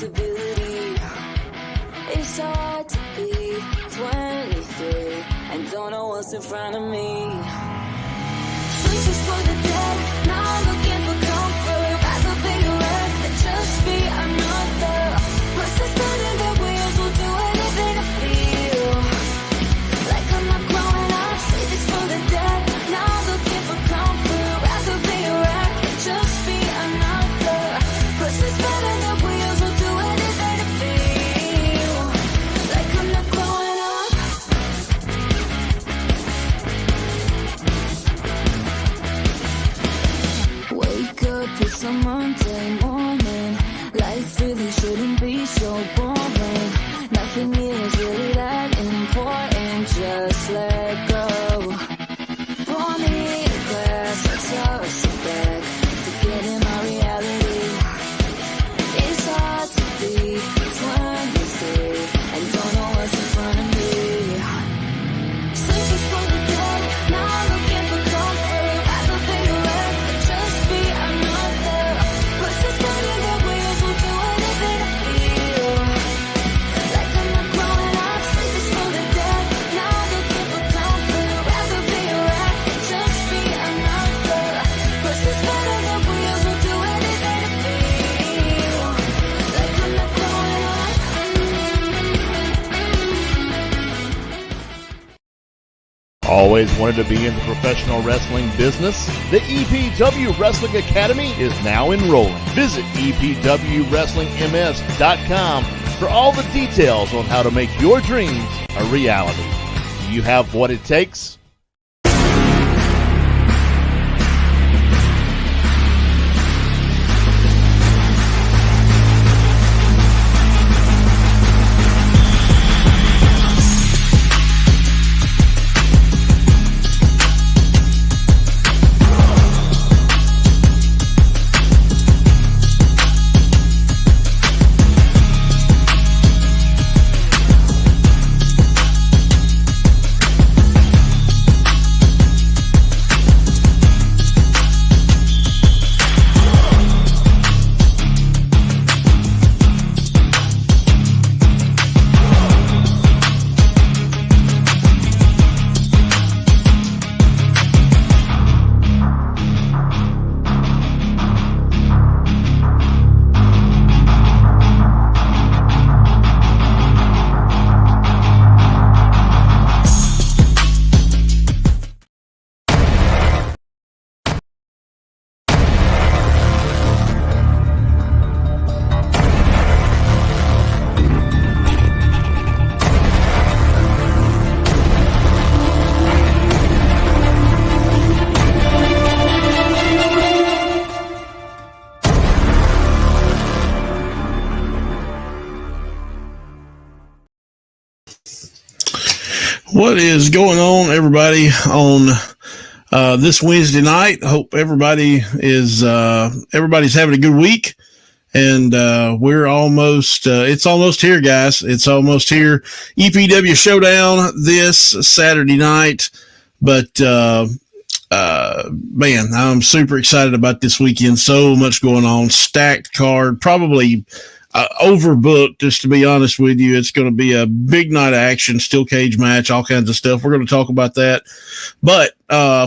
responsibility. It's so hard to be 23 and don't know what's in front of me. This is for the dead, not looking for comfort. Rather be a wreck than just be another. Plus it's better that wheels will do anything to feel like I'm not growing up. Say this for the dead, not looking for comfort. Rather be a wreck than just be another. Plus it's better that wheels will do anything to feel like I'm not growing up. Wake up, it's a Monday morning. Life really shouldn't be so boring. Nothing is really that important. Just let go. Pour me a glass, I toss it back to get in my reality. It's hard to be 23 and don't know what's in front of me. Sleep is for the dead, not looking for comfort. Rather be a wreck than just be another. Plus it's better that wheels will do anything to feel like I'm not growing up. Sleep is for the dead, not looking for comfort. Rather be a wreck than just be another. Plus it's better that wheels will do anything to feel like I'm not growing up. Always wanted to be in the professional wrestling business? The EPW Wrestling Academy is now enrolling. Visit EPWWrestlingMS.com for all the details on how to make your dreams a reality. Do you have what it takes? What is going on, everybody, on this Wednesday night? Hope everybody is everybody's having a good week, and we're almost it's almost here, guys. It's almost here. EPW Showdown this Saturday night, but man, I'm super excited about this weekend. So much going on, stacked card, probably overbooked, just to be honest with you. It's going to be a big night of action, steel cage match, all kinds of stuff. We're going to talk about that. But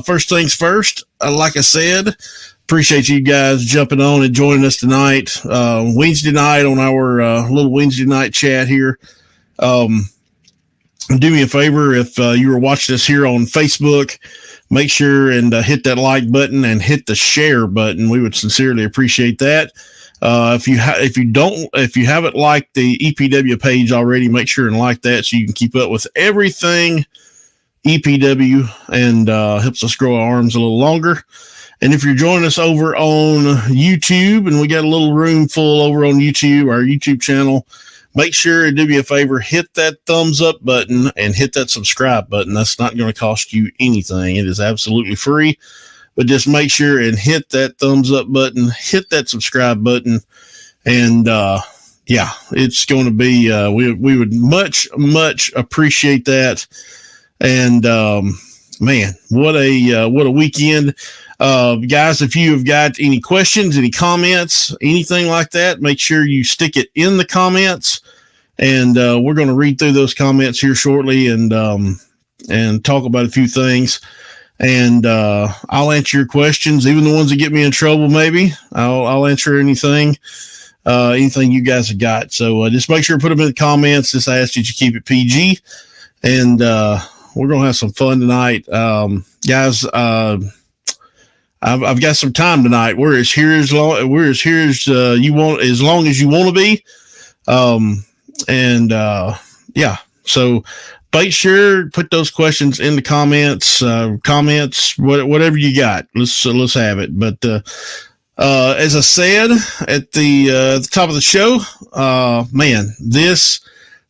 first things first, like I said, appreciate you guys jumping on and joining us tonight. Wednesday night on our little Wednesday night chat here. Do me a favor, if you were watching us here on Facebook, make sure and hit that like button and hit the share button. We would sincerely appreciate that. If you haven't liked the EPW page already, make sure and like that so you can keep up with everything EPW and helps us grow our arms a little longer. And if you're joining us over on YouTube, and we got a little room full over on YouTube, our YouTube channel, make sure and do me a favor, hit that thumbs up button and hit that subscribe button. That's not going to cost you anything. It is absolutely free. But just make sure and hit that thumbs up button, hit that subscribe button, and yeah, it's going to be. We would much appreciate that. And man, what a weekend! Guys, if you have got any questions, any comments, anything like that, make sure you stick it in the comments. And we're going to read through those comments here shortly and talk about a few things. And I'll answer your questions, even the ones that get me in trouble. Maybe I'll answer anything you guys have got. So just make sure to put them in the comments. Just ask that you keep it PG, and we're gonna have some fun tonight, guys. I've got some time tonight. We're as here as long as you want, as long as you want to be. Yeah. So make sure put those questions in the comments, whatever you got. Let's have it. But as I said at the top of the show, man, this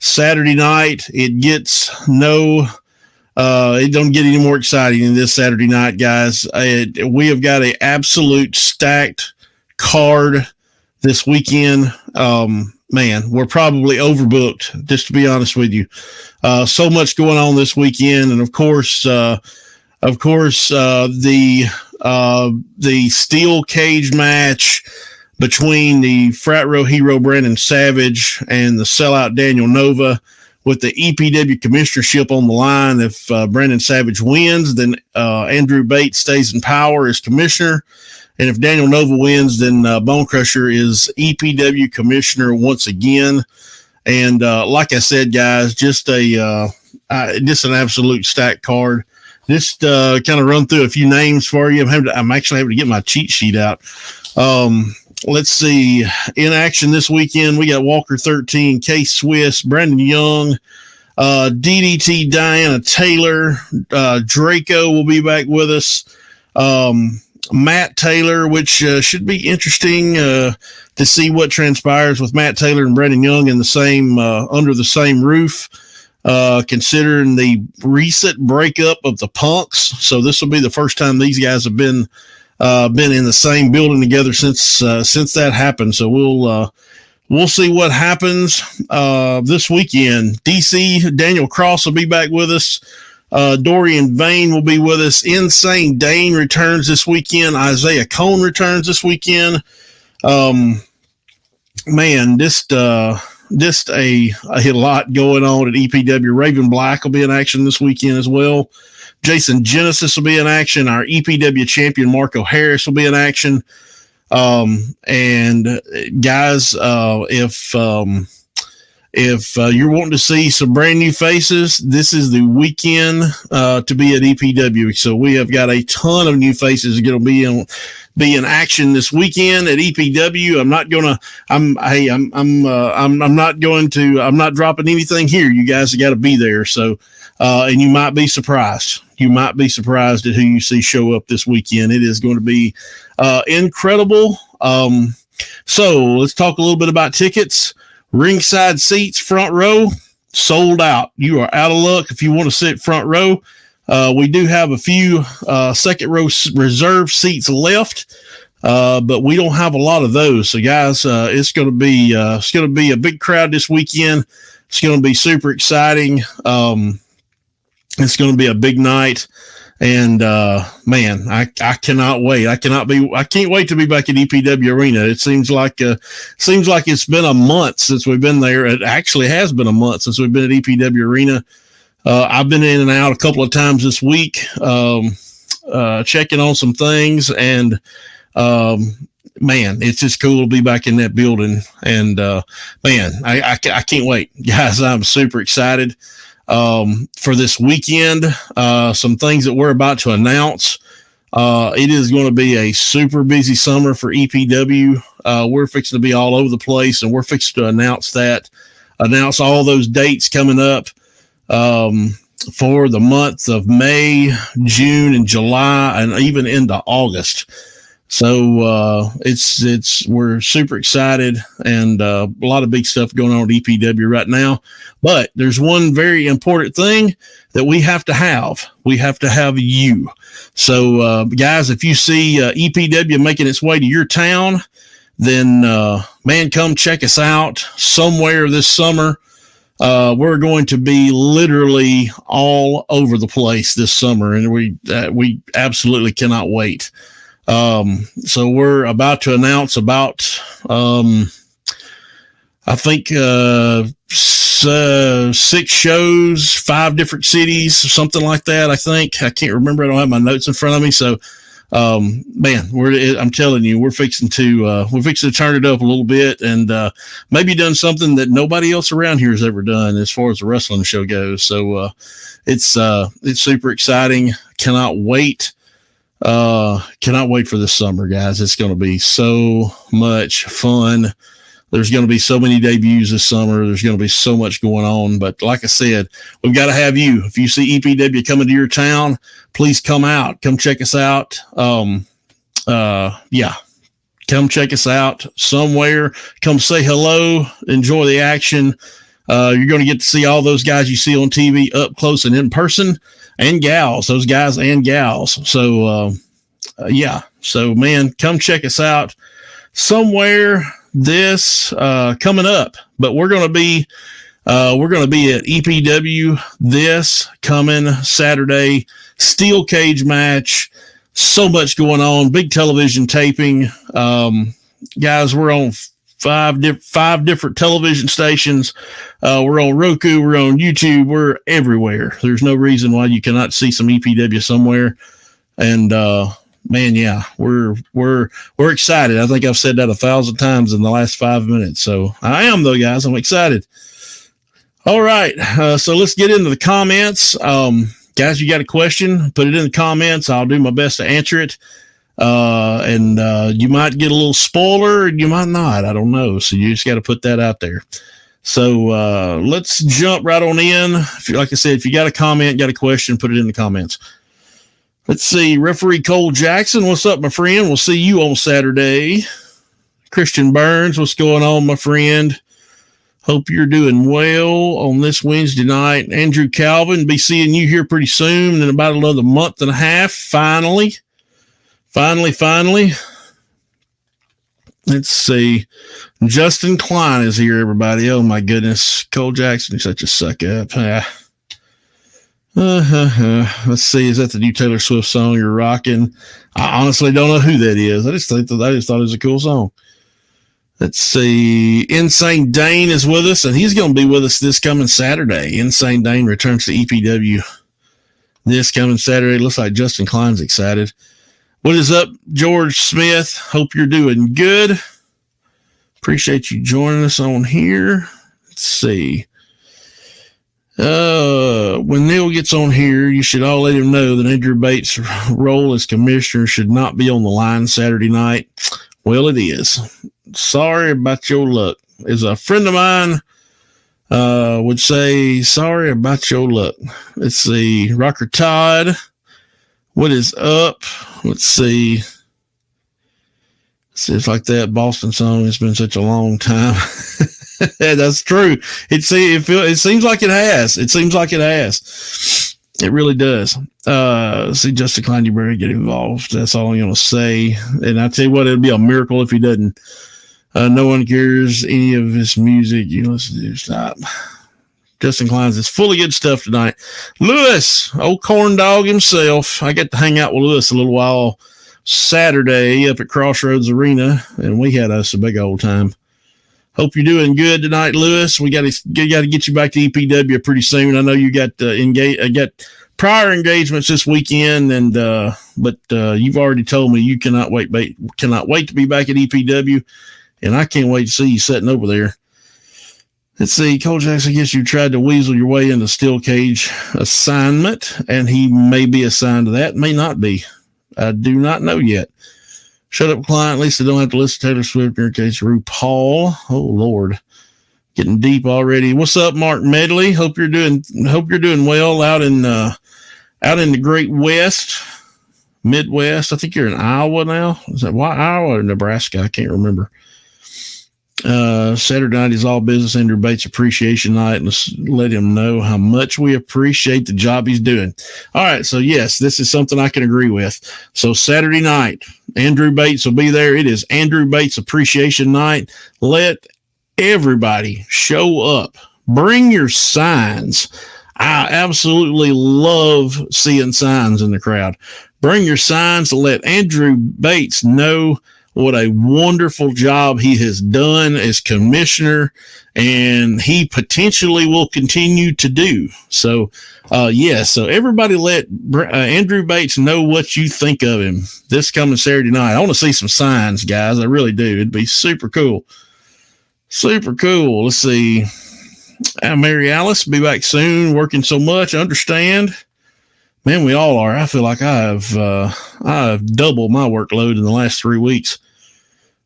Saturday night it don't get any more exciting than this Saturday night, guys. We have got an absolute stacked card this weekend. Man, we're probably overbooked, just to be honest with you. So much going on this weekend, and of course, the steel cage match between the frat row hero Brandon Savage and the sellout Daniel Nova, with the EPW commissionership on the line. If Brandon Savage wins, then Andrew Bates stays in power as commissioner. And if Daniel Nova wins, then Bone Crusher is EPW commissioner once again. And like I said, guys, just an absolute stacked card. Just kind of run through a few names for you. I'm actually having to get my cheat sheet out. Let's see. In action this weekend, we got Walker 13, K Swiss, Brandon Young, DDT Diana Taylor, Draco will be back with us. Matt Taylor, which should be interesting to see what transpires with Matt Taylor and Brandon Young in the same under the same roof, considering the recent breakup of the Punks. So this will be the first time these guys have been in the same building together since that happened. So we'll see what happens this weekend. DC Daniel Cross will be back with us. Dorian Vane will be with us. Insane Dane returns this weekend. Isaiah Cone returns this weekend. Man, just a lot going on at EPW. Raven Black will be in action this weekend as well. Jason Genesis will be in action. Our EPW champion Marco Harris will be in action. And guys, if you're wanting to see some brand new faces, this is the weekend to be at EPW. So we have got a ton of new faces going to be in action this weekend at EPW. I'm not dropping anything here. You guys have got to be there. So, and you might be surprised. You might be surprised at who you see show up this weekend. It is going to be incredible. So let's talk a little bit about tickets. Ringside seats, front row, sold out. You are out of luck if you want to sit front row. We do have a few second row reserve seats left, but we don't have a lot of those. So, guys, it's going to be a big crowd this weekend. It's going to be super exciting. It's going to be a big night. And man, I cannot wait. I can't wait to be back at EPW Arena. It seems like it's been a month since we've been there. It actually has been a month since we've been at EPW Arena. I've been in and out a couple of times this week, checking on some things, and man, it's just cool to be back in that building. And man, I can't wait, guys. I'm super excited for this weekend. Some things that we're about to announce. It is going to be a super busy summer for EPW. We're fixing to be all over the place, and we're fixing to announce all those dates coming up for the month of May, June, and July, and even into August. So we're super excited, and a lot of big stuff going on at EPW right now. But there's one very important thing that we have to have. We have to have you. So, guys, if you see EPW making its way to your town, then, man, come check us out somewhere this summer. We're going to be literally all over the place this summer, and we absolutely cannot wait. So we're about to announce about, I think, 6 shows, 5 different cities, something like that. I think, I can't remember. I don't have my notes in front of me. So, man, I'm telling you, we're fixing to turn it up a little bit, and maybe done something that nobody else around here has ever done as far as the wrestling show goes. So, it's super exciting. Cannot wait for this summer, guys. It's going to be so much fun. There's going to be so many debuts this summer. There's going to be so much going on. But like I said, we've got to have you. If you see EPW coming to your town, please come out. Come check us out. Yeah. Come check us out somewhere. Come say hello. Enjoy the action. You're going to get to see all those guys you see on TV up close and in person, and gals, those guys and gals. So, yeah. So, man, come check us out somewhere this coming up. But we're going to be at EPW this coming Saturday. Steel cage match. So much going on. Big television taping. Guys, we're on five different television stations. We're on Roku. We're on YouTube. We're everywhere. There's no reason why you cannot see some EPW somewhere. And man, yeah, we're excited. I think I've said that 1,000 times in the last 5 minutes. So I am, though, guys. I'm excited. All right. So let's get into the comments. Guys, you got a question, put it in the comments. I'll do my best to answer it. And you might get a little spoiler, and you might not. I don't know. So you just got to put that out there. So let's jump right on in. Like I said, if you got a comment, got a question, put it in the comments. Let's see. Referee Cole Jackson, what's up, my friend? We'll see you on Saturday. Christian Burns, what's going on, my friend? Hope you're doing well on this Wednesday night. Andrew Calvin, be seeing you here pretty soon in about another month and a half. Finally. Let's see. Justin Klein is here, everybody. Oh, my goodness. Cole Jackson, you're such a suck up. Let's see. Is that the new Taylor Swift song you're rocking? I honestly don't know who that is. I just thought it was a cool song. Let's see. Insane Dane is with us, and he's going to be with us this coming Saturday. Insane Dane returns to EPW this coming Saturday. Looks like Justin Klein's excited. What is up, George Smith? Hope you're doing good. Appreciate you joining us on here. Let's see. When Neil gets on here, you should all let him know that Andrew Bates' role as commissioner should not be on the line Saturday night. Well, it is. Sorry about your luck. As a friend of mine would say, sorry about your luck. Let's see. Rocker Todd, what is up? Let's see. It's like that Boston song. It's been such a long time. Yeah, that's true. It seems like it has. It seems like it has. It really does. See, Justin Klein, you better get involved. That's all I'm going to say. And I tell you what, it'd be a miracle if he doesn't. No one cares any of his music. You listen to stop. Justin Klein's is full of good stuff tonight. Lewis, old corn dog himself. I got to hang out with Lewis a little while Saturday up at Crossroads Arena, and we had us a big old time. Hope you're doing good tonight, Lewis. We got to get you back to EPW pretty soon. I know you got got prior engagements this weekend, and but you've already told me you cannot wait to be back at EPW, and I can't wait to see you sitting over there. Let's see, Cole Jackson, I guess you tried to weasel your way into steel cage assignment, and he may be assigned to that, may not be. I do not know yet. Shut up, client. At least I don't have to listen to Taylor Swift in your case. RuPaul. Oh Lord, getting deep already. What's up, Mark Medley? Hope you're doing well out in the Great West, Midwest. I think you're in Iowa now. Is that why Iowa or Nebraska? I can't remember. Saturday night is all business. Andrew Bates appreciation night. Let's let him know how much we appreciate the job he's doing. All right. So yes, this is something I can agree with. So Saturday night, Andrew Bates will be there. It is Andrew Bates appreciation night. Let everybody show up. Bring your signs. I absolutely love seeing signs in the crowd. Bring your signs to let Andrew Bates know what a wonderful job he has done as commissioner, and he potentially will continue to do. So, so everybody let Andrew Bates know what you think of him this coming Saturday night. I want to see some signs, guys. I really do. It'd be super cool. Super cool. Let's see. Mary Alice, be back soon. Working so much. Understand. Man, we all are. I feel like I've doubled my workload in the last 3 weeks.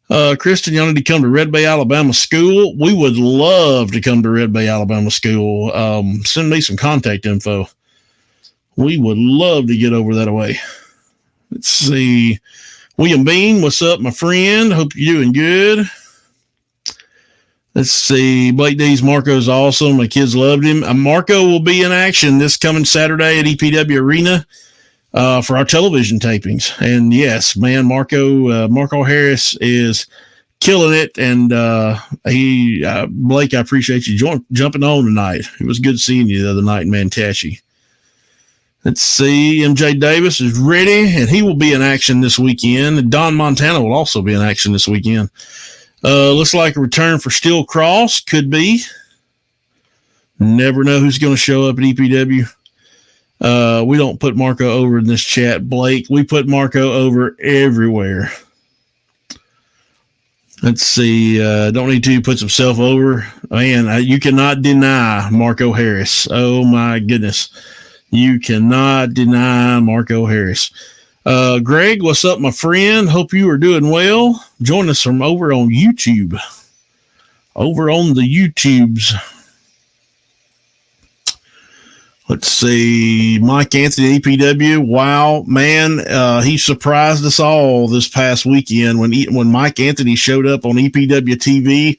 Kristen, y'all need to come to Red Bay, Alabama school. We would love to come to Red Bay, Alabama school. Send me some contact info. We would love to get over that way. Let's see. William Bean, what's up, my friend? Hope you're doing good. Let's see. Blake D's Marco's awesome. My kids loved him. Marco will be in action this coming Saturday at EPW Arena for our television tapings. And yes, man, Marco Harris is killing it. And Blake, I appreciate you jumping on tonight. It was good seeing you the other night in Mantashy. Let's see. MJ Davis is ready, and he will be in action this weekend. Don Montana will also be in action this weekend. Looks like a return for Steel Cross. Could be. Never know who's going to show up at EPW. We don't put Marco over in this chat, Blake. We put Marco over everywhere. Let's see. Don't need to put himself over. Man, you cannot deny Marco Harris. Oh, my goodness. You cannot deny Marco Harris. Greg, what's up, my friend? Hope you are doing well. Join us from over on YouTube. Over on the YouTubes. Let's see. Mike Anthony, EPW. Wow, man, he surprised us all this past weekend when Mike Anthony showed up on EPW TV.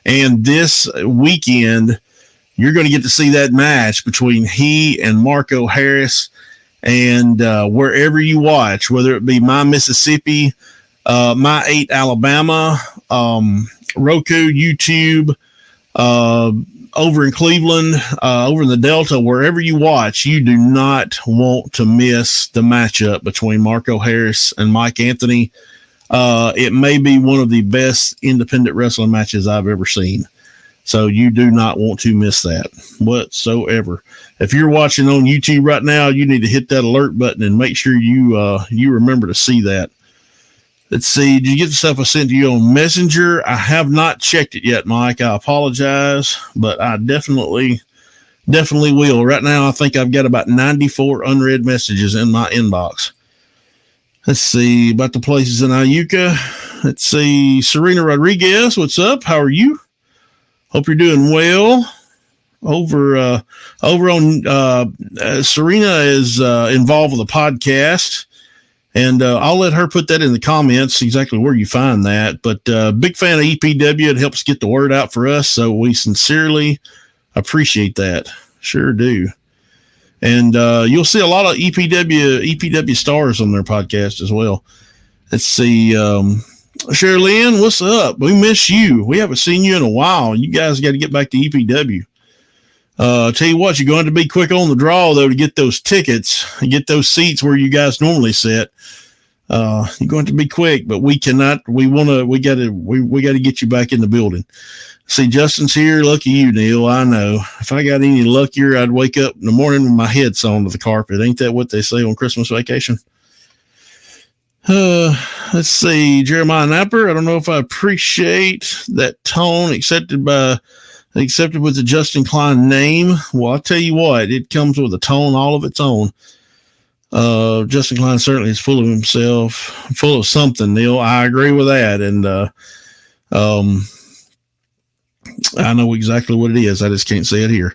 And this weekend, you're going to get to see that match between he and Marco Harris. And wherever you watch, whether it be My Mississippi, My 8 Alabama, Roku, YouTube, over in Cleveland, over in the Delta, wherever you watch, you do not want to miss the matchup between Marco Harris and Mike Anthony. It may be one of the best independent wrestling matches I've ever seen. So you do not want to miss that whatsoever. If you're watching on YouTube right now, you need to hit that alert button and make sure you remember to see that. Let's see. Did you get the stuff I sent to you on Messenger? I have not checked it yet, Mike. I apologize, but I definitely will. Right now, I think I've got about 94 unread messages in my inbox. Let's see about the places in Iuka. Let's see. Serena Rodriguez, what's up? How are you? Hope you're doing well. Over on Serena is involved with a podcast, and I'll let her put that in the comments exactly where you find that. But big fan of EPW. It helps get the word out for us, so we sincerely appreciate that. Sure do. And you'll see a lot of EPW stars on their podcast as well. Let's see. Sherilyn, what's up? We miss you. We haven't seen you in a while. You guys got to get back to EPW. Tell you what, you're going to be quick on the draw though to get those tickets and get those seats where you guys normally sit. You're going to be quick, but we cannot. We got to get you back in the building. See, Justin's here. Lucky you, Neil. I know. If I got any luckier, I'd wake up in the morning with my head sewn to the carpet. Ain't that what they say on Christmas vacation? Let's see. Jeremiah Napper. I don't know if I appreciate that tone accepted with the Justin Klein name. Well, I'll tell you what, it comes with a tone all of its own. Justin Klein certainly is full of himself, full of something, Neil. I agree with that. And, I know exactly what it is. I just can't say it here.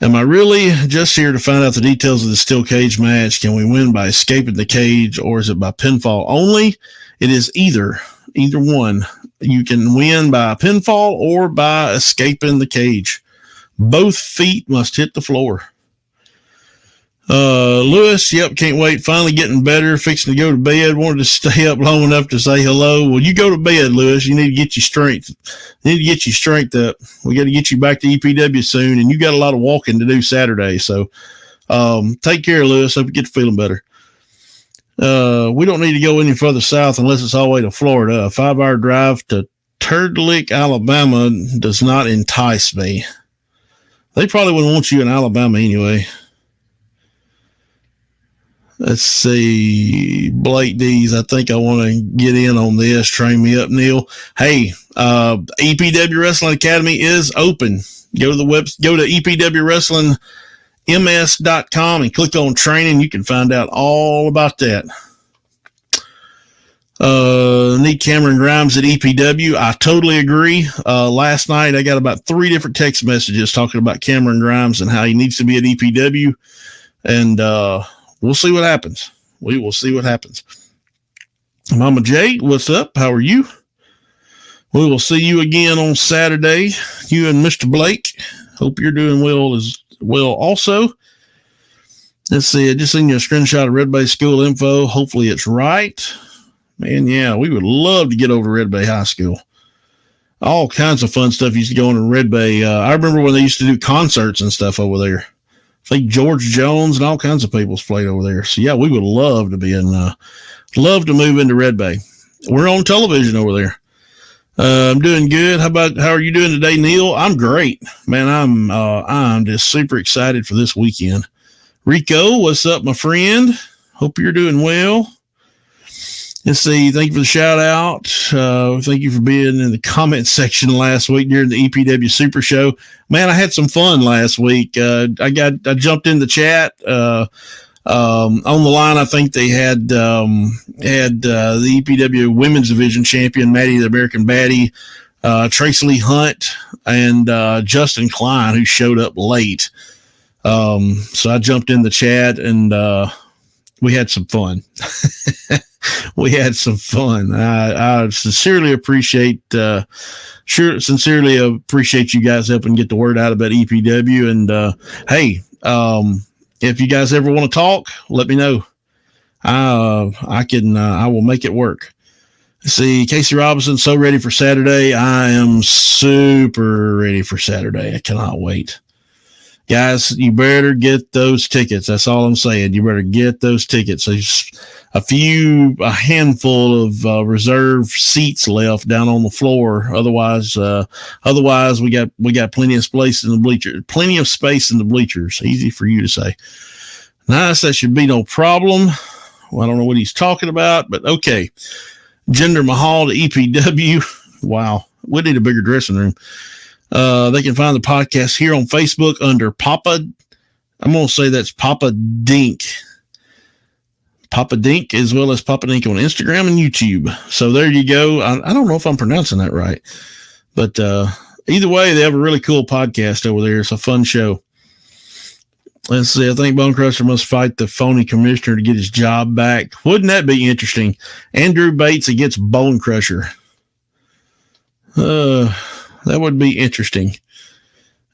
Am I really just here to find out the details of the steel cage match? Can we win by escaping the cage, or is it by pinfall only? It is either one. You can win by pinfall or by escaping the cage. Both feet must hit the floor. Lewis, yep, can't wait. Finally getting better, fixing to go to bed. Wanted to stay up long enough to say hello. Well, you go to bed, Lewis. You need to get your strength. Up. We got to get you back to EPW soon, and you got a lot of walking to do Saturday. So take care, Lewis. Hope you get feeling better. We don't need to go any further south unless it's all the way to Florida. A 5-hour drive to Turd Lick, Alabama does not entice me. They probably wouldn't want you in Alabama anyway. Let's see. Blake D's, I think I want to get in on this. Train me up, Neil. Hey, EPW Wrestling Academy is open. Go to the go to EPWWrestlingMS.com and click on training. You can find out all about that. Need Cameron Grimes at EPW. I totally agree. Last night I got about 3 different text messages talking about Cameron Grimes and how he needs to be at EPW. And we'll see what happens. We will see what happens. Mama J, what's up? How are you? We will see you again on Saturday. You and Mr. Blake. Hope you're doing well as well also. Let's see. I just seen you a screenshot of Red Bay School info. Hopefully it's right. Man, yeah, we would love to get over to Red Bay High School. All kinds of fun stuff used to go on in Red Bay. I remember when they used to do concerts and stuff over there. I think George Jones and all kinds of people's played over there. So, yeah, we would love to be love to move into Red Bay. We're on television over there. I'm doing good. How are you doing today, Neil? I'm great, man. I'm just super excited for this weekend. Rico, what's up, my friend? Hope you're doing well. Let's see. Thank you for the shout out. Thank you for being in the comment section last week during the EPW Super Show. Man, I had some fun last week. I jumped in the chat. On the line, I think they had the EPW Women's Division champion, Maddie the American Baddie, Tracy Lee Hunt, and Justin Klein, who showed up late. So I jumped in the chat and we had some fun. We had some fun. I sincerely appreciate you guys helping get the word out about EPW. And hey, if you guys ever want to talk, let me know. I will make it work. Let's see, Casey Robinson, so ready for Saturday. I am super ready for Saturday. I cannot wait. Guys, you better get those tickets. That's all I'm saying. You better get those tickets. There's a handful of reserve seats left down on the floor. Otherwise, we got plenty of space in the bleachers. Plenty of space in the bleachers. Easy for you to say. Nice. That should be no problem. Well, I don't know what he's talking about, but okay. Jinder Mahal to EPW. Wow, we need a bigger dressing room. They can find the podcast here on Facebook under Papa. I'm going to say that's Papa Dink. Papa Dink, as well as Papa Dink on Instagram and YouTube. So there you go. I don't know if I'm pronouncing that right, but either way, they have a really cool podcast over there. It's a fun show. Let's see. I think Bone Crusher must fight the phony commissioner to get his job back. Wouldn't that be interesting? Andrew Bates against Bone Crusher. That would be interesting.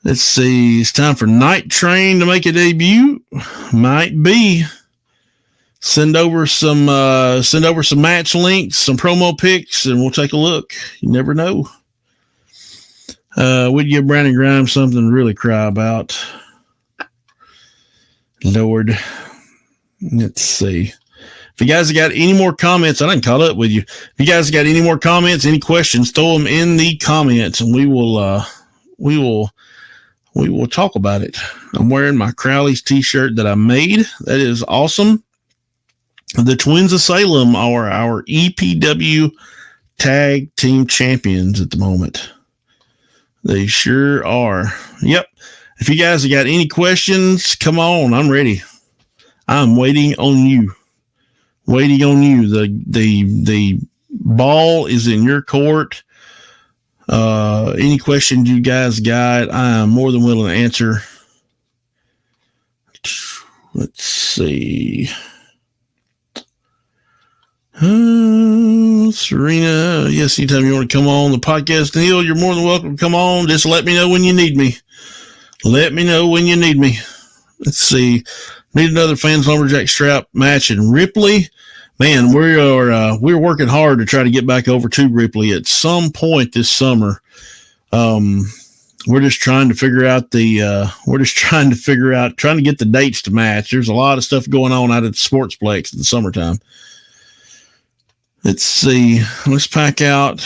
Let's see. It's time for Night Train to make a debut. Might be. Send over some match links, some promo pics, and we'll take a look. You never know. We'd give Brandon Grimes something to really cry about. Lord. Let's see. If you guys have got any more comments, I didn't caught up with you. If you guys have got any more comments, any questions, throw them in the comments, and we will talk about it. I'm wearing my Crowley's t-shirt that I made. That is awesome. The Twins of Salem are our EPW tag team champions at the moment. They sure are. Yep. If you guys have got any questions, come on. I'm ready. I'm waiting on you. Waiting on you. The ball is in your court. Any questions you guys got, I am more than willing to answer. Let's see. Serena, yes, anytime you want to come on the podcast, Neil, you're more than welcome to come on. Just let me know when you need me. Let me know when you need me. Let's see. Need another Fans Lumberjack strap match in Ripley. Man, we're working hard to try to get back over to Ripley at some point this summer. we're just trying to figure out trying to get the dates to match. There's a lot of stuff going on out at the Sportsplex in the summertime. Let's see. Let's pack it out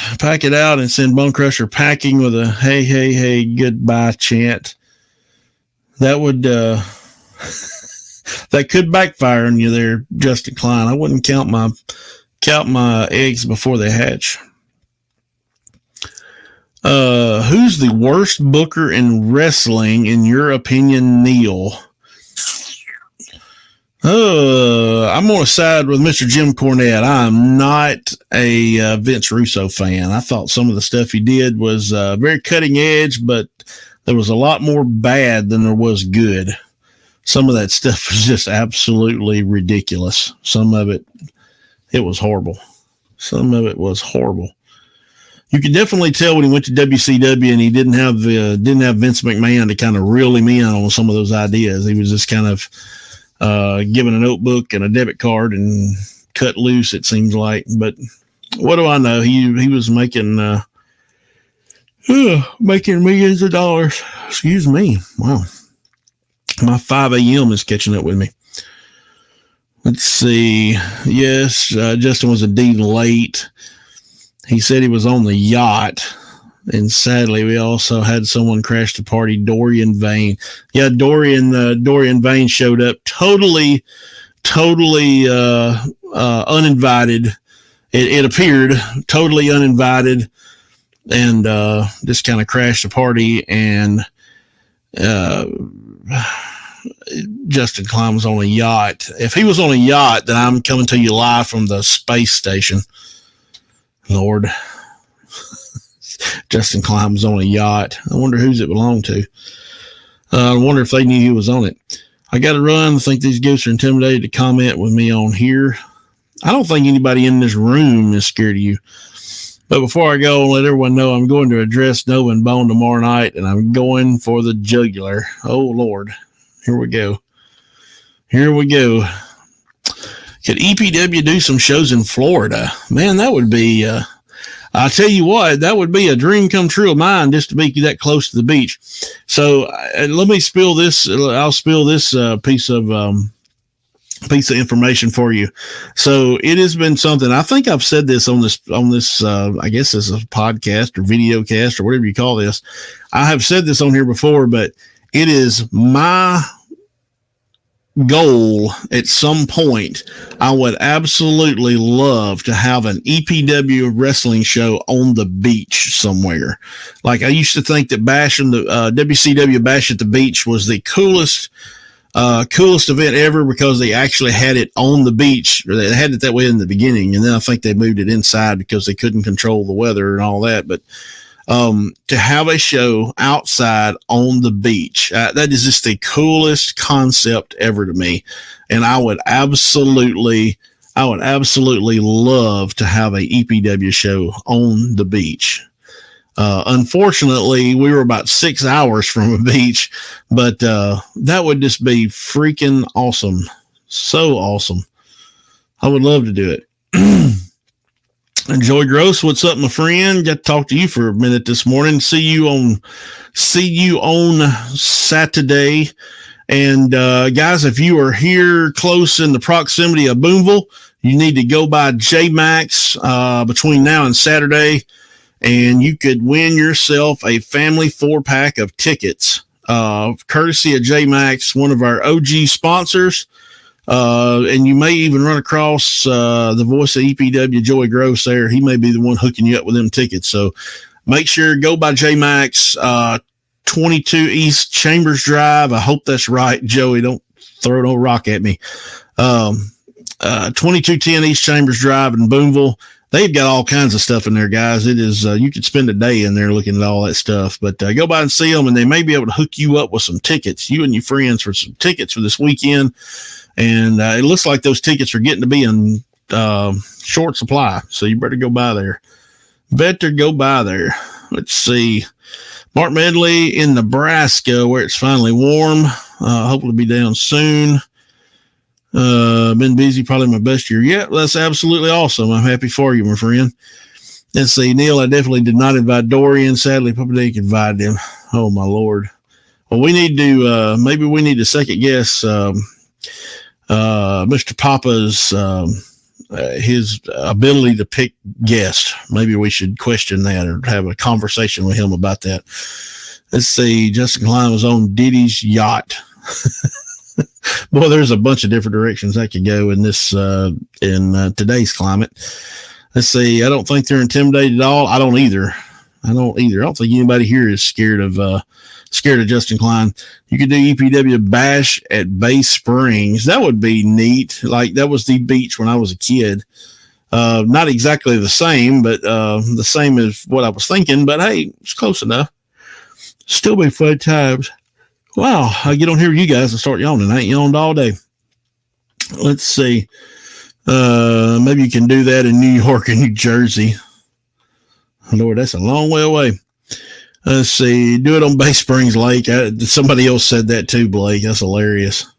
and send Bone Crusher packing with a hey, hey, hey, goodbye chant. That would, that could backfire on you there, Justin Klein. I wouldn't count my eggs before they hatch. Who's the worst booker in wrestling, in your opinion, Neil? I'm going to side with Mr. Jim Cornette. I'm not a Vince Russo fan. I thought some of the stuff he did was very cutting edge, but there was a lot more bad than there was good. Some of that stuff was just absolutely ridiculous. Some of it was horrible. Some of it was horrible. You could definitely tell when he went to WCW and he didn't have Vince McMahon to kind of reel him in on some of those ideas. He was just kind of given a notebook and a debit card and cut loose, it seems like. But what do I know? He was making millions of dollars. Excuse me. Wow. My 5 a.m. is catching up with me. Let's see. Yes, Justin was indeed late. He said he was on the yacht. And sadly, we also had someone crash the party, Dorian Vane. Yeah, Dorian Vane showed up totally uninvited. It appeared totally uninvited, and just kind of crashed the party. And Justin Klein was on a yacht. If he was on a yacht, then I'm coming to you live from the space station. Lord. Justin Klein was on a yacht. I wonder whose it belonged to. I wonder if they knew he was on it. I got to run. I think these goats are intimidated to comment with me on here. I don't think anybody in this room is scared of you. But before I go, I'll let everyone know I'm going to address Nova and Bone tomorrow night, and I'm going for the jugular. Oh, Lord. Here we go. Could EPW do some shows in Florida? Man, that would be... I'll tell you what, that would be a dream come true of mine, just to be that close to the beach. So let me spill this. I'll spill this piece of information for you. So it has been something. I think I've said this on this. I guess it's a podcast or video cast or whatever you call this. I have said this on here before, but it is my goal at some point. I would absolutely love to have an EPW wrestling show on the beach somewhere. Like I used to think that WCW Bash at the Beach was the coolest event ever because they actually had it on the beach, or they had it that way in the beginning. And then I think they moved it inside because they couldn't control the weather and all that. But to have a show outside on the beach, that is just the coolest concept ever to me. And I would absolutely love to have a EPW show on the beach. Unfortunately, we were about 6 hours from a beach, but that would just be freaking awesome. So awesome. I would love to do it. And Joey Gross, what's up, my friend? Got to talk to you for a minute this morning. See you on Saturday. And guys, if you are here close in the proximity of Boonville, you need to go by J-Max between now and Saturday, and you could win yourself a family 4-pack of tickets, courtesy of J-Max, one of our OG sponsors. And you may even run across the voice of EPW, Joey Gross there. He may be the one hooking you up with them tickets. So make sure, go by J-Max, 22 East Chambers Drive. I hope that's right, Joey. Don't throw no rock at me. 2210 East Chambers Drive in Boonville. They've got all kinds of stuff in there, guys. It is, you could spend a day in there looking at all that stuff, but go by and see them, and they may be able to hook you up with some tickets, you and your friends, for some tickets for this weekend. And it looks like those tickets are getting to be in short supply, so you better go by there. Let's see. Mark Medley in Nebraska, where it's finally warm. Hopefully be down soon. Been busy, probably my best year yet. Well, that's absolutely awesome. I'm happy for you, my friend. Let's see, Neil, I definitely did not invite Dorian. Sadly, Papa Dick invited him. Oh my Lord. Well, we need to, maybe we need to second guess, Mr. Papa's, his ability to pick guests. Maybe we should question that or have a conversation with him about that. Let's see. Justin Klein was on Diddy's yacht. Boy, there's a bunch of different directions that could go in this, in today's climate. Let's see. I don't think they're intimidated at all. I don't either. I don't think anybody here is scared of Justin Klein. You could do EPW Bash at Bay Springs. That would be neat. Like, that was the beach when I was a kid. Not exactly the same, but the same as what I was thinking. But hey, it's close enough. Still be fun times. Wow, I get on here with you guys and start yawning. I ain't yawned all day. Let's see. Maybe you can do that in New York and New Jersey. Lord, that's a long way away. Let's see. Do it on Bay Springs Lake. Somebody else said that too, Blake. That's hilarious.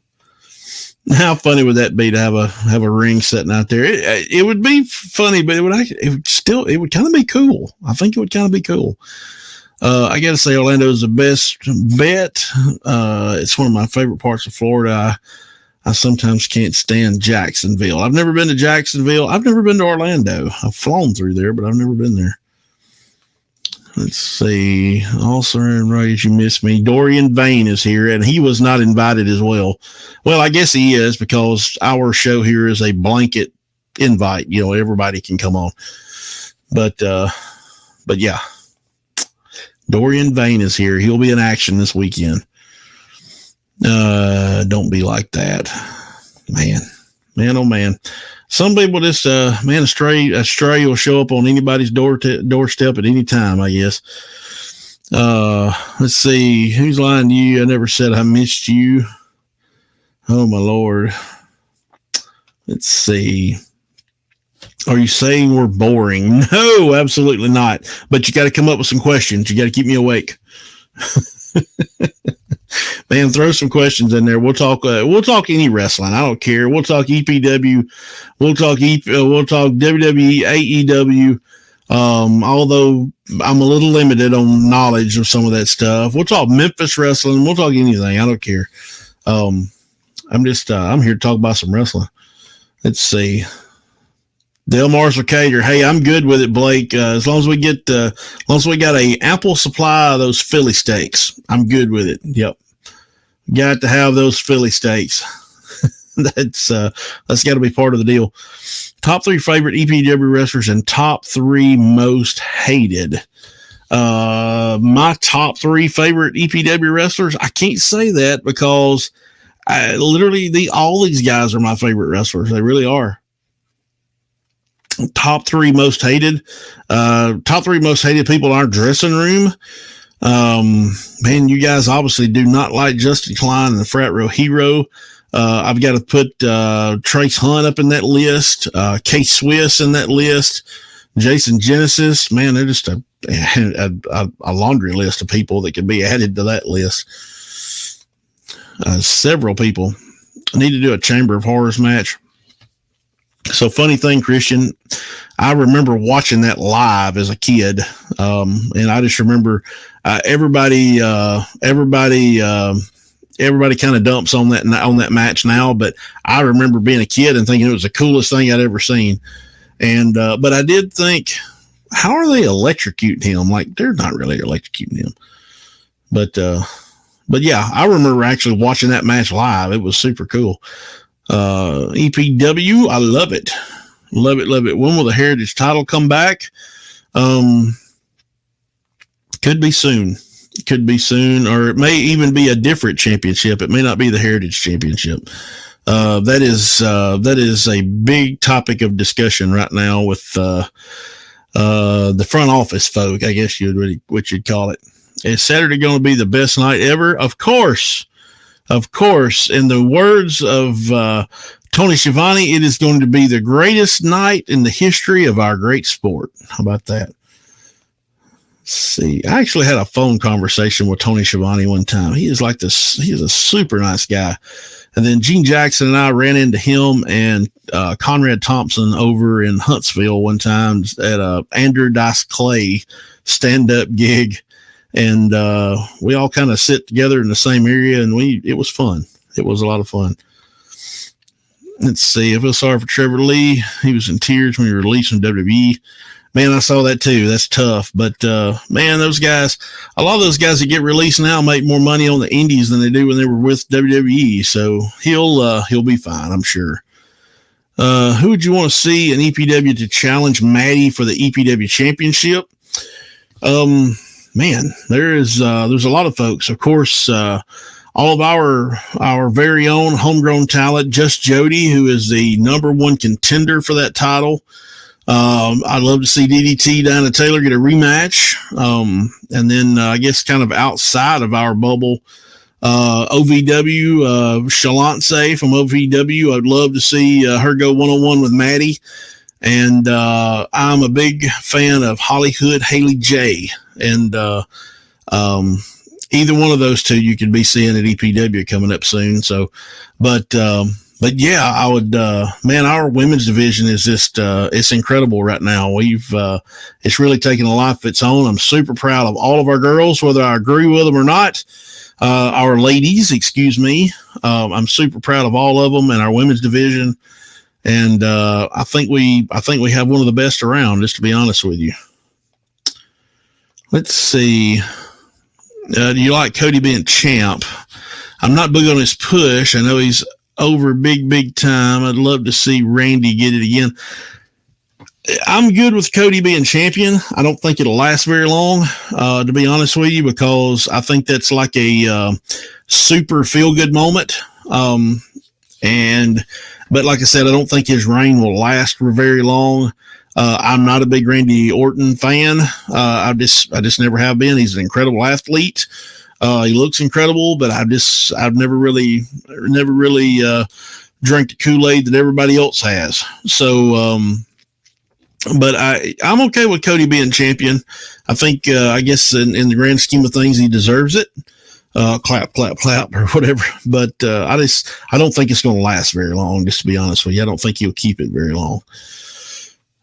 How funny would that be to have a ring sitting out there? It would be funny, but it would kind of be cool. I think it would kind of be cool. I got to say, Orlando is the best bet. It's one of my favorite parts of Florida. I sometimes can't stand Jacksonville. I've never been to Jacksonville. I've never been to Orlando. I've flown through there, but I've never been there. Let's see. Also, right, you missed me. Dorian Vane is here, and he was not invited as well. Well, I guess he is, because our show here is a blanket invite. You know, everybody can come on. But yeah. Dorian Vane is here. He'll be in action this weekend. Don't be like that. Man, oh man. Some people just, a stray will show up on anybody's doorstep at any time, I guess. Let's see. Who's lying to you? I never said I missed you. Oh, my Lord. Let's see. Are you saying we're boring? No, absolutely not. But you got to come up with some questions. You got to keep me awake. Man, throw some questions in there. We'll talk any wrestling. I don't care. We'll talk EPW. We'll talk WWE, AEW. Although I'm a little limited on knowledge of some of that stuff. We'll talk Memphis wrestling. We'll talk anything. I don't care. I'm here to talk about some wrestling. Let's see. Delmar's Arcader. Hey, I'm good with it, Blake. As long as we got a ample supply of those Philly steaks, I'm good with it. Yep. Got to have those Philly steaks. That's got to be part of the deal. Top 3 favorite EPW wrestlers and top 3 most hated. My top 3 favorite EPW wrestlers, I can't say that because all these guys are my favorite wrestlers. They really are. Top 3 most hated. Top 3 most hated people in our dressing room. Man, you guys obviously do not like Justin Klein and the Frat Row Hero. I've got to put Trace Hunt up in that list, K Swiss in that list, Jason Genesis. Man, they're just a laundry list of people that could be added to that list. Several people. I need to do a Chamber of Horrors match. So funny thing, Christian, I remember watching that live as a kid. And I just remember everybody kind of dumps on that match now, but I remember being a kid and thinking it was the coolest thing I'd ever seen. And, but I did think, how are they electrocuting him? Like, they're not really electrocuting him, but yeah, I remember actually watching that match live. It was super cool. EPW, I love it. Love it. When will the Heritage title come back? Could be soon, or it may even be a different championship. It may not be the Heritage Championship. That is a big topic of discussion right now with the front office folk, I guess what you'd call it. Is Saturday going to be the best night ever? Of course. In the words of Tony Schiavone, it is going to be the greatest night in the history of our great sport. How about that? Let's see. I actually had a phone conversation with Tony Schiavone one time. He is like this. He is a super nice guy. And then Gene Jackson and I ran into him and Conrad Thompson over in Huntsville one time at a Andrew Dice Clay stand-up gig. and we all kind of sit together in the same area, and it was fun. It was a lot of fun. Let's see. I feel sorry for Trevor Lee. He was in tears when he released from WWE. Man, I saw that too. That's tough. But, man, those guys, a lot of those guys that get released now make more money on the indies than they do when they were with WWE. So he'll be fine, I'm sure. Who would you want to see in EPW to challenge Maddie for the EPW championship? Man, there's a lot of folks. Of course, all of our very own homegrown talent, Just Jody, who is the number one contender for that title. I'd love to see DDT, Diana Taylor, get a rematch. And then I guess kind of outside of our bubble, OVW, Shalance from OVW. I'd love to see her go one-on-one with Maddie. And I'm a big fan of Hollywood Haley J. And either one of those two you could be seeing at EPW coming up soon. So, but yeah, I would, man, our women's division is just, it's incredible right now. It's really taken a life of its own. I'm super proud of all of our girls, whether I agree with them or not. Our ladies, excuse me. I'm super proud of all of them and our women's division. And, I think we have one of the best around, just to be honest with you. Let's see. Do you like Cody being champ? I'm not big on his push. I know he's over big time. I'd love to see Randy get it again. I'm good with Cody being champion. I don't think it'll last very long, to be honest with you, because I think that's like a super feel-good moment. But like I said, I don't think his reign will last for very long. I'm not a big Randy Orton fan. I just never have been. He's an incredible athlete. He looks incredible, but I've never really drank the Kool-Aid that everybody else has. So, but I'm okay with Cody being champion. I think, I guess in the grand scheme of things, he deserves it. Clap, clap, clap, or whatever. But, I don't think it's going to last very long, just to be honest with you. I don't think he'll keep it very long.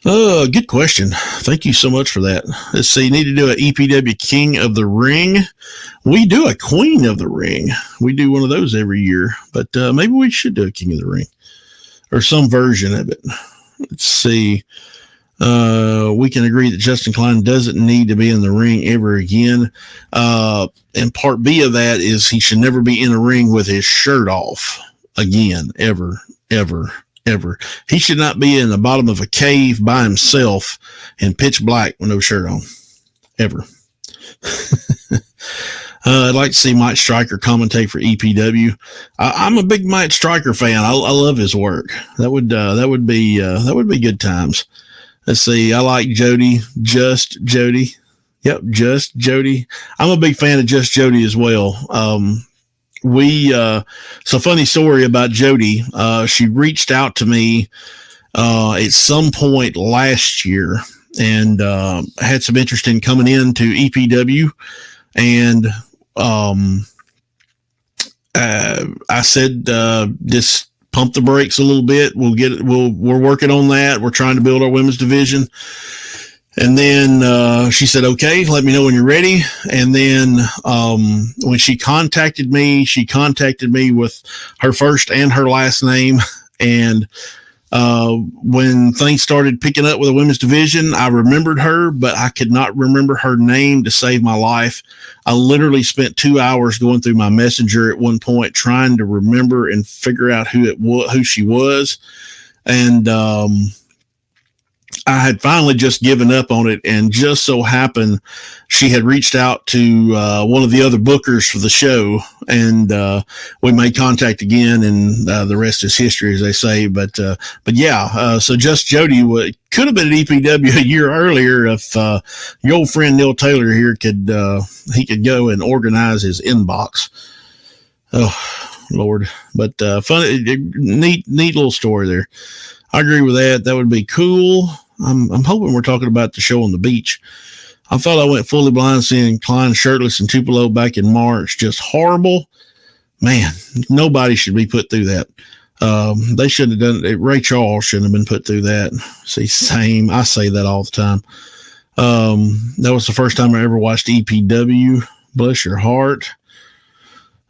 Good question. Thank you so much for that. Let's see. You need to do an EPW King of the Ring. We do a Queen of the Ring. We do one of those every year, but maybe we should do a King of the Ring or some version of it. Let's see. We can agree that Justin Klein doesn't need to be in the ring ever again. And part B of that is he should never be in a ring with his shirt off again, ever. He should not be in the bottom of a cave by himself in pitch black with no shirt on, ever. I'd like to see Mike Stryker commentate for EPW. I'm a big Mike Stryker fan. I love his work. That would be good times. Let's see. I like Jody, Just Jody. Yep, Just Jody. I'm a big fan of Just Jody as well. So funny story about Jody. She reached out to me, at some point last year and, had some interest in coming into EPW. And, I said, just pump the brakes a little bit. We're working on that. We're trying to build our women's division. And then she said, okay, let me know when you're ready. And then when she contacted me with her first and her last name. And when things started picking up with the women's division, I remembered her, but I could not remember her name to save my life. I literally spent 2 hours going through my messenger at one point trying to remember and figure out who she was. And I had finally just given up on it, and just so happened she had reached out to one of the other bookers for the show, and we made contact again, and the rest is history, as they say. But yeah, so Just Jody could have been at EPW a year earlier if your old friend Neil Taylor here could go and organize his inbox. Oh Lord, but fun, neat little story there. I agree with that. That would be cool. I'm hoping we're talking about the show on the beach. I thought I went fully blind seeing Klein shirtless in Tupelo back in March. Just horrible. Man, nobody should be put through that. They shouldn't have done it. Ray Charles shouldn't have been put through that. See, same. I say that all the time. That was the first time I ever watched EPW. Bless your heart.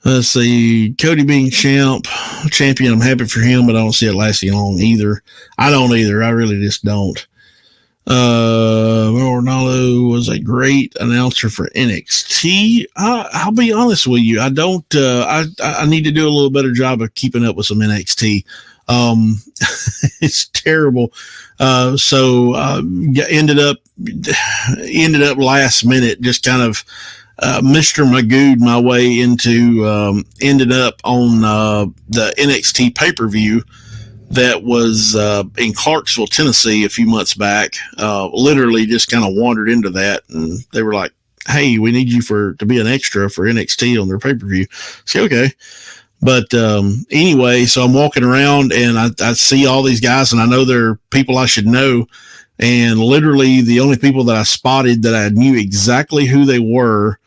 Let's see, Cody being champion. I'm happy for him, but I don't see it lasting long either. I don't either. I really just don't. Ronaldo was a great announcer for NXT. I'll be honest with you. I don't. I need to do a little better job of keeping up with some NXT. It's terrible. So ended up last minute, just kind of Mr. Magooed my way into, ended up on the NXT pay-per-view that was in Clarksville, Tennessee a few months back. Literally just kind of wandered into that, and they were like, hey, we need you to be an extra for NXT on their pay-per-view. So, okay. But anyway, so I'm walking around and I see all these guys, and I know they're people I should know. And literally the only people that I spotted that I knew exactly who they were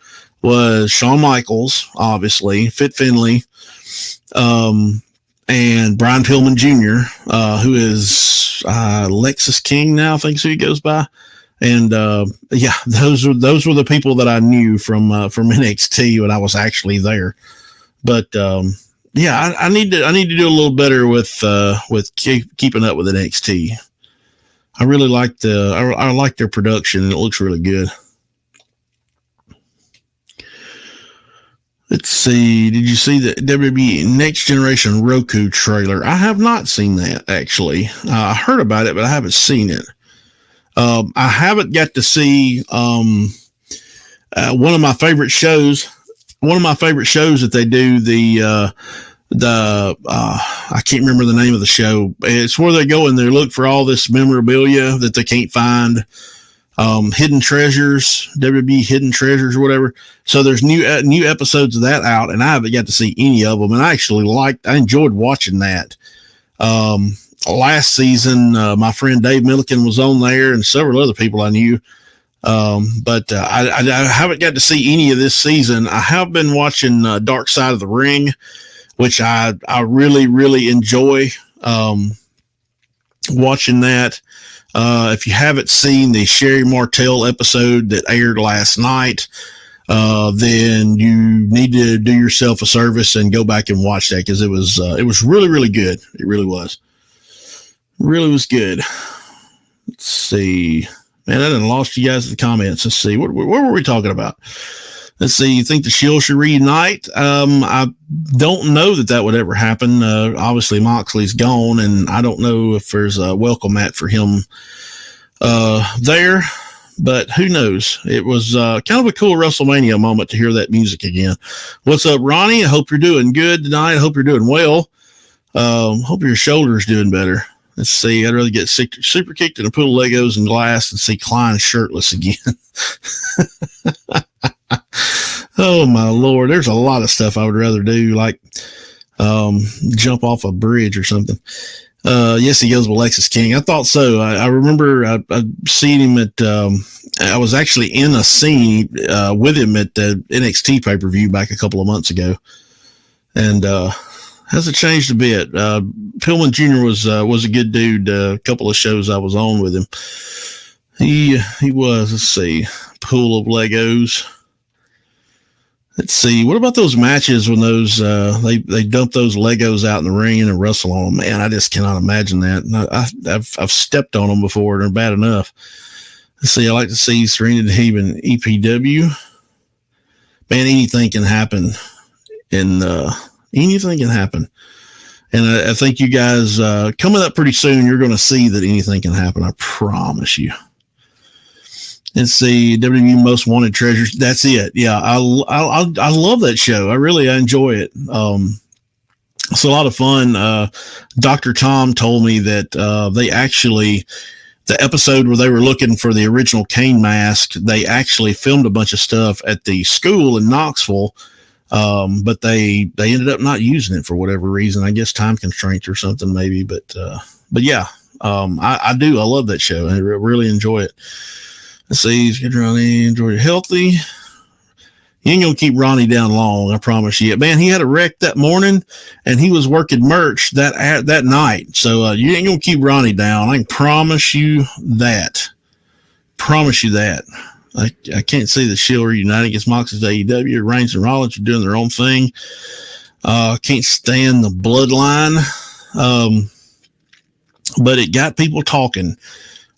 was Shawn Michaels, obviously, Fit Finlay, and Brian Pillman Jr., who is Lexus King now, I think is who he goes by. And yeah, those were the people that I knew from NXT when I was actually there. But yeah, I need to do a little better with keeping up with NXT. I really like I like their production. It looks really good. Let's see. Did you see the WWE Next Generation Roku trailer? I have not seen that, actually. I heard about it, but I haven't seen it. I haven't got to see one of my favorite shows. One of my favorite shows that they do, I can't remember the name of the show. It's where they go and they look for all this memorabilia that they can't find. Hidden Treasures, WWE Hidden Treasures or whatever. So there's new episodes of that out, and I haven't got to see any of them. And I enjoyed watching that. Last season, my friend Dave Milliken was on there, and several other people I knew. But I haven't got to see any of this season. I have been watching Dark Side of the Ring, which I really, really enjoy watching that. If you haven't seen the Sherry Martell episode that aired last night, then you need to do yourself a service and go back and watch that, because it was really, really good. It really was. Really was good. Let's see. Man, I done lost you guys in the comments. Let's see. What were we talking about? Let's see. You think the Shield should reunite? I don't know that would ever happen. Obviously, Moxley's gone, and I don't know if there's a welcome mat for him there. But who knows? It was kind of a cool WrestleMania moment to hear that music again. What's up, Ronnie? I hope you're doing good tonight. I hope you're doing well. Hope your shoulder's doing better. Let's see. I'd rather get super kicked in a pool of Legos and glass and see Klein shirtless again. Oh my Lord. There's a lot of stuff I would rather do, like jump off a bridge or something. Yes, he goes with Lexus King. I thought so. I remember I seen him at, I was actually in a scene with him at the NXT pay-per-view back a couple of months ago. And hasn't changed a bit. Pillman Jr. was a good dude. A couple of shows I was on with him. He was. Let's see. Pool of Legos. Let's see. What about those matches when those they dump those Legos out in the ring and wrestle on them? Man, I just cannot imagine that. I've stepped on them before. They're bad enough. Let's see. I like to see Serena Deeb and EPW. Man, anything can happen. And anything can happen. And I think you guys coming up pretty soon, you're going to see that anything can happen. I promise you. Let's see, WWE Most Wanted Treasures. That's it. Yeah, I love that show. I enjoy it. It's a lot of fun. Dr. Tom told me that they actually, the episode where they were looking for the original Kane mask, they actually filmed a bunch of stuff at the school in Knoxville, but they ended up not using it for whatever reason. I guess time constraints or something maybe. But yeah, I do. I love that show. I really enjoy it. Let's see, get Ronnie, enjoy it healthy. You ain't gonna keep Ronnie down long, I promise you. Man, he had a wreck that morning, and he was working merch that night. So you ain't gonna keep Ronnie down. I can promise you that. Promise you that. I can't see the Shield reuniting against Moxley's AEW. Reigns and Rollins are doing their own thing. Can't stand the bloodline. But it got people talking.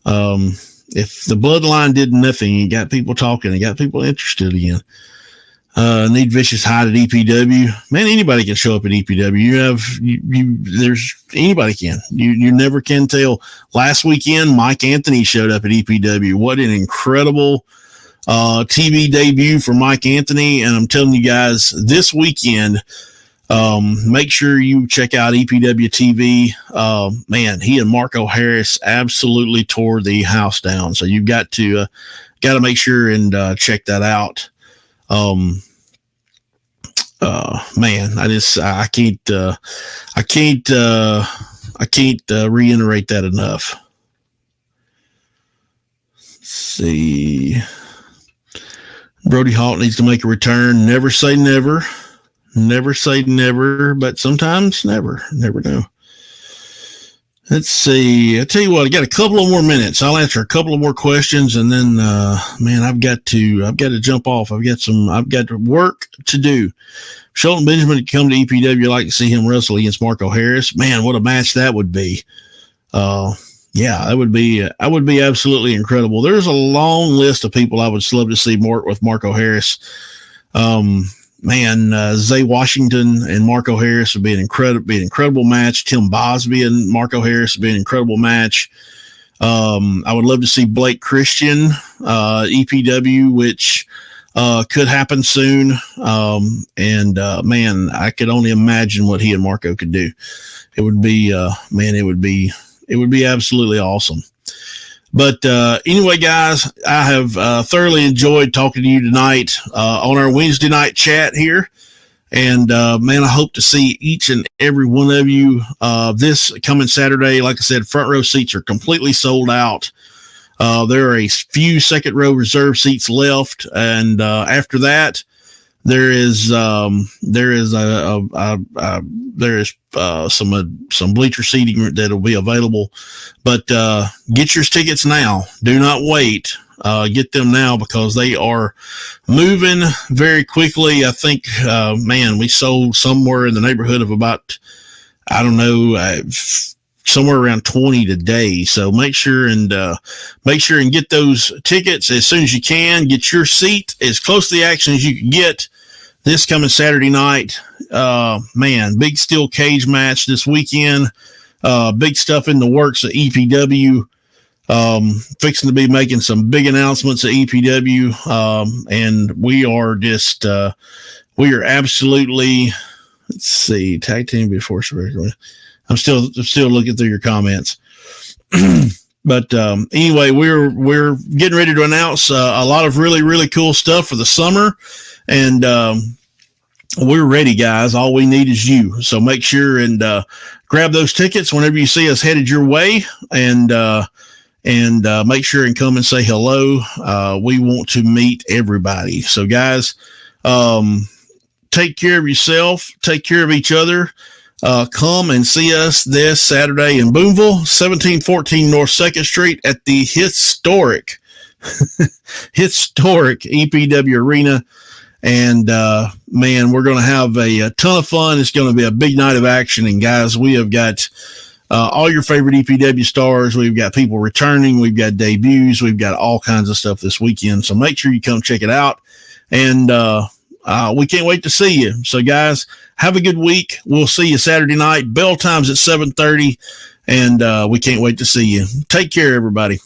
If the bloodline did nothing, it got people talking. It got people interested again. Need Vicious hide at EPW. Man, anybody can show up at EPW. There's anybody can. You never can tell. Last weekend, Mike Anthony showed up at EPW. What an incredible TV debut for Mike Anthony. And I'm telling you guys, this weekend, make sure you check out EPW TV. Man, he and Marco Harris absolutely tore the house down. So you've got to make sure and check that out. Man, I can't reiterate that enough. Let's see. Brody Hawk needs to make a return. Never say never. Never say never, but sometimes never. Never know. Let's see. I tell you what, I got a couple of more minutes. I'll answer a couple of more questions, and then, man, I've got to jump off. I've got work to do. Shelton Benjamin to come to EPW. I'd like to see him wrestle against Marco Harris. Man, what a match that would be. Yeah, that would be absolutely incredible. There's a long list of people I would love to see more with Marco Harris. Zay Washington and Marco Harris would be an incredible match. Tim Bosby and Marco Harris would be an incredible match. I would love to see Blake Christian, EPW, which could happen soon. Man, I could only imagine what he and Marco could do. It would be, it would be absolutely awesome. But anyway, guys, I have thoroughly enjoyed talking to you tonight on our Wednesday night chat here. And, man, I hope to see each and every one of you this coming Saturday. Like I said, front row seats are completely sold out. There are a few second row reserve seats left. And after that, there is some bleacher seating that'll be available, but get your tickets now. Do not wait. Get them now because they are moving very quickly. I think, man, we sold somewhere in the neighborhood of about, I don't know, somewhere around 20 today. So make sure and get those tickets as soon as you can. Get your seat as close to the action as you can get. This coming Saturday night, man, big steel cage match this weekend. Big stuff in the works at EPW. Fixing to be making some big announcements at EPW. And we are just, we are absolutely, let's see, tag team before. I'm still looking through your comments. But anyway, we're getting ready to announce a lot of really, really cool stuff for the summer. And we're ready, guys. All we need is you. So make sure and grab those tickets whenever you see us headed your way, and make sure and come and say hello. We want to meet everybody. So, guys, take care of yourself. Take care of each other. Come and see us this Saturday in Boonville, 1714 North 2nd Street at the historic EPW Arena. And, man, we're going to have a ton of fun. It's going to be a big night of action. And, guys, we have got all your favorite EPW stars. We've got people returning. We've got debuts. We've got all kinds of stuff this weekend. So make sure you come check it out. And we can't wait to see you. So, guys, have a good week. We'll see you Saturday night. Bell time's at 7:30. And we can't wait to see you. Take care, everybody.